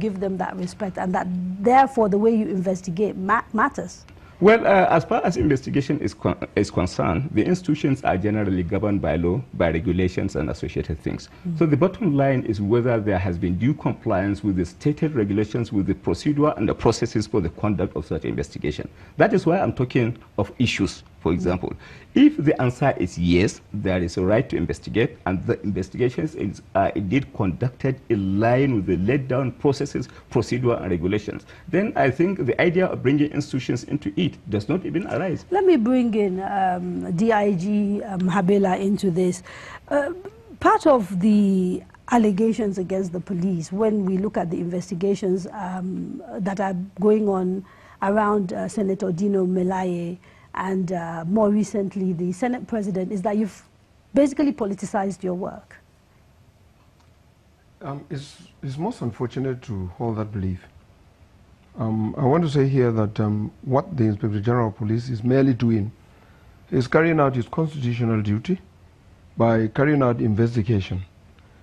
give them that respect, and that therefore the way you investigate matters? Well, as far as investigation is concerned, the institutions are generally governed by law, by regulations and associated things. So the bottom line is whether there has been due compliance with the stated regulations, with the procedure and the processes for the conduct of such investigation. That is why I'm talking of issues, for example. If the answer is yes, there is a right to investigate, and the investigations are indeed conducted in line with the laid down processes, procedure and regulations, then I think the idea of bringing institutions into it does not even arise. Let me bring in DIG Habela into this. Part of the allegations against the police, when we look at the investigations that are going on around Senator Dino Melaye and more recently the Senate President, is that you've basically politicized your work. It's most unfortunate to hold that belief. I want to say here that what the Inspector General of Police is merely doing is carrying out his constitutional duty by carrying out investigation.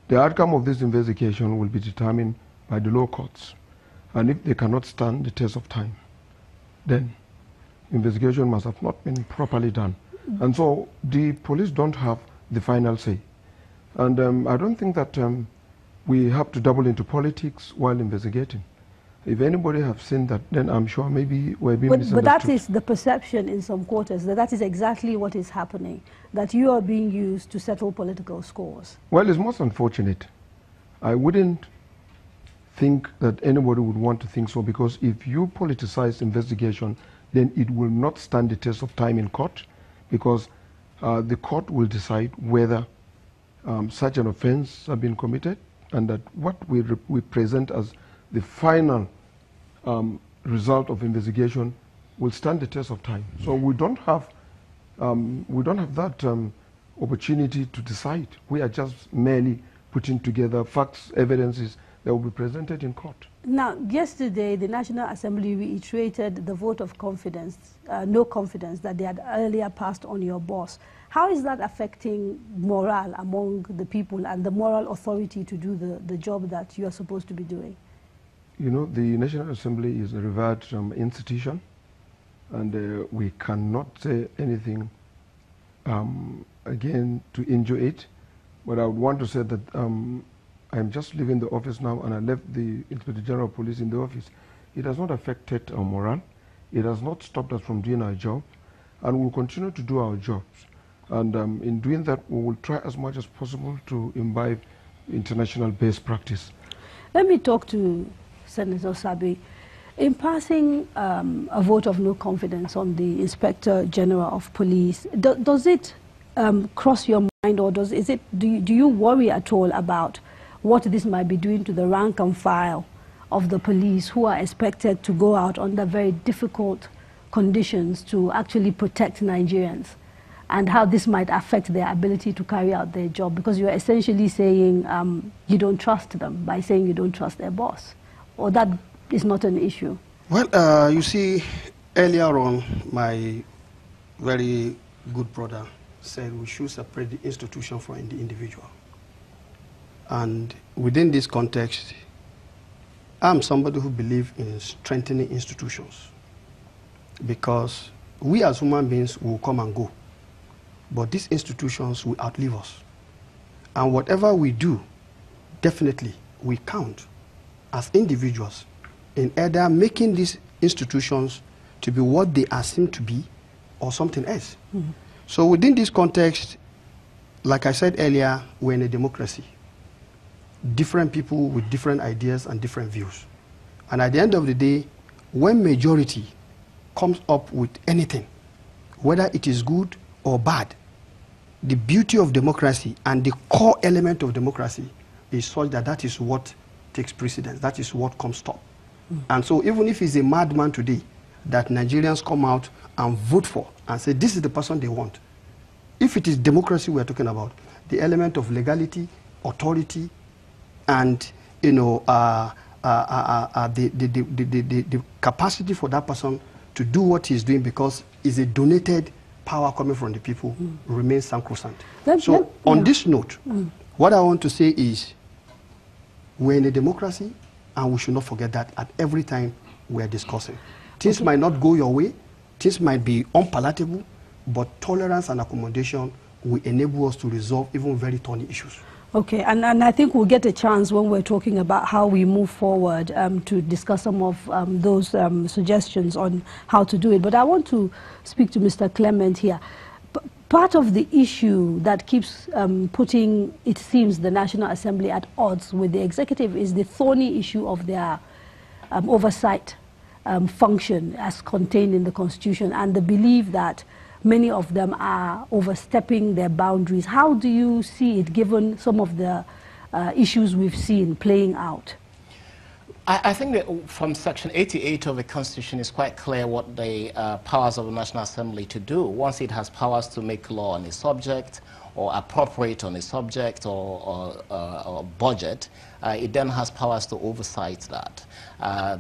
The outcome of this investigation will be determined by the law courts, and if they cannot stand the test of time, then investigation must have not been properly done. And so the police don't have the final say. And I don't think that we have to double into politics while investigating. If anybody have seen that, then I'm sure maybe we're being misunderstood. But that is the perception in some quarters, that is exactly what is happening, that you are being used to settle political scores. Well, it's most unfortunate. I wouldn't think that anybody would want to think so, because if you politicize investigation, then it will not stand the test of time in court, because the court will decide whether such an offense has been committed, and that what we present as the final result of investigation will stand the test of time. So we don't have that opportunity to decide. We are just merely putting together facts, evidences that will be presented in court. Now, yesterday, the National Assembly reiterated the vote of confidence, no confidence, that they had earlier passed on your boss. How is that affecting morale among the people and the moral authority to do the job that you are supposed to be doing? You know, the National Assembly is a revered institution, and we cannot say anything again to injure it. But I would want to say that I'm just leaving the office now, and I left the Inspector General of Police in the office. It has not affected our morale. It has not stopped us from doing our job, and we'll continue to do our jobs. And in doing that, we will try as much as possible to imbibe international best practice. Let me talk to Senator Sabi. In passing a vote of no confidence on the Inspector General of Police, does it cross your mind, or do you worry at all about what this might be doing to the rank and file of the police, who are expected to go out under very difficult conditions to actually protect Nigerians, and how this might affect their ability to carry out their job? Because you're essentially saying you don't trust them by saying you don't trust their boss, or that is not an issue. Well, you see, earlier on, my very good brother said we should separate the institution from the individual. And within this context, I'm somebody who believes in strengthening institutions, because we as human beings will come and go, but these institutions will outlive us. And whatever we do, definitely we count as individuals in either making these institutions to be what they are seen to be or something else. Mm-hmm. So within this context, like I said earlier, we're in a democracy. Different people with different ideas and different views. And at the end of the day, when majority comes up with anything, whether it is good or bad, the beauty of democracy and the core element of democracy is such that that is what takes precedence, that is what comes top. And so even if he's a madman today, that Nigerians come out and vote for and say this is the person they want, if it is democracy we are talking about, the element of legality, authority, and the capacity for that person to do what he's doing because it's a donated power coming from the people remains sacrosanct. So on this note, what I want to say is we're in a democracy, And we should not forget that at every time we are discussing. Things might not go your way, things might be unpalatable, but tolerance and accommodation will enable us to resolve even very thorny issues. Okay, and I think we'll get a chance when we're talking about how we move forward to discuss some of those suggestions on how to do it. But I want to speak to Mr. Clement here. Part of the issue that keeps putting, it seems, the National Assembly at odds with the executive is the thorny issue of their oversight function as contained in the Constitution, and the belief that many of them are overstepping their boundaries. How do you see it, given some of the issues we've seen playing out? I think that from Section 88 of the Constitution is quite clear what the powers of the National Assembly to do. Once it has powers to make law on a subject or appropriate on a subject or budget, it then has powers to oversight that.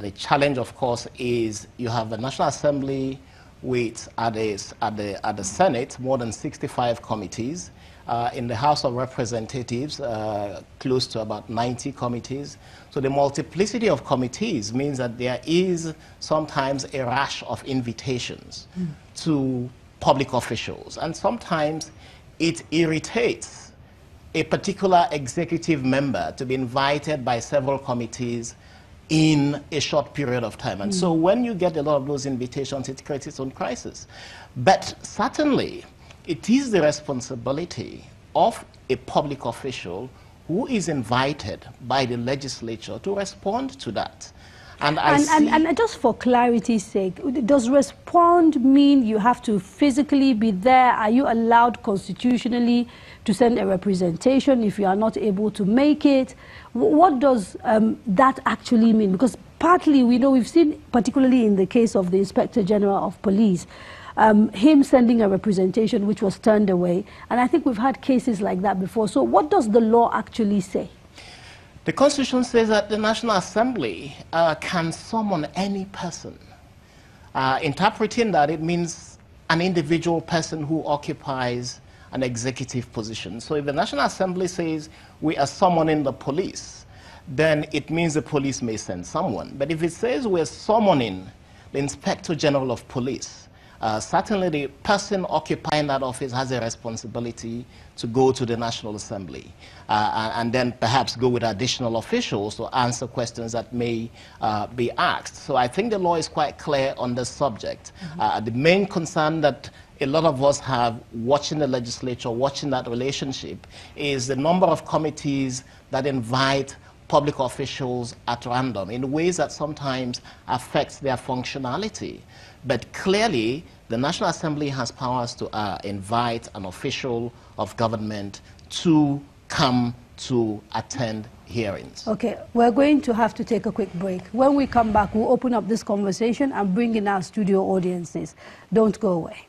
The challenge, of course, is you have the National Assembly with, at the Senate, more than 65 committees. In the House of Representatives, close to about 90 committees. So the multiplicity of committees means that there is sometimes a rash of invitations to public officials. And sometimes it irritates a particular executive member to be invited by several committees in a short period of time. And so when you get a lot of those invitations, it creates its own crisis. But certainly, it is the responsibility of a public official who is invited by the legislature to respond to that. And just for clarity's sake, does respond mean you have to physically be there? Are you allowed constitutionally to send a representation if you are not able to make it? What does that actually mean? Because partly, we know, we've seen, particularly in the case of the Inspector General of Police, him sending a representation which was turned away. And I think we've had cases like that before. So what does the law actually say? The Constitution says that the National Assembly can summon any person. Interpreting that, it means an individual person who occupies an executive position. So if the National Assembly says we are summoning the police, then it means the police may send someone. But if it says we're summoning the Inspector General of Police, certainly the person occupying that office has a responsibility to go to the National Assembly and then perhaps go with additional officials to answer questions that may be asked. So I think the law is quite clear on this subject. The main concern that a lot of us have watching the legislature, watching that relationship, is the number of committees that invite public officials at random in ways that sometimes affects their functionality. But clearly, the National Assembly has powers to invite an official of government to come to attend hearings. Okay, we're going to have to take a quick break. When we come back, we'll open up this conversation and bring in our studio audiences. Don't go away.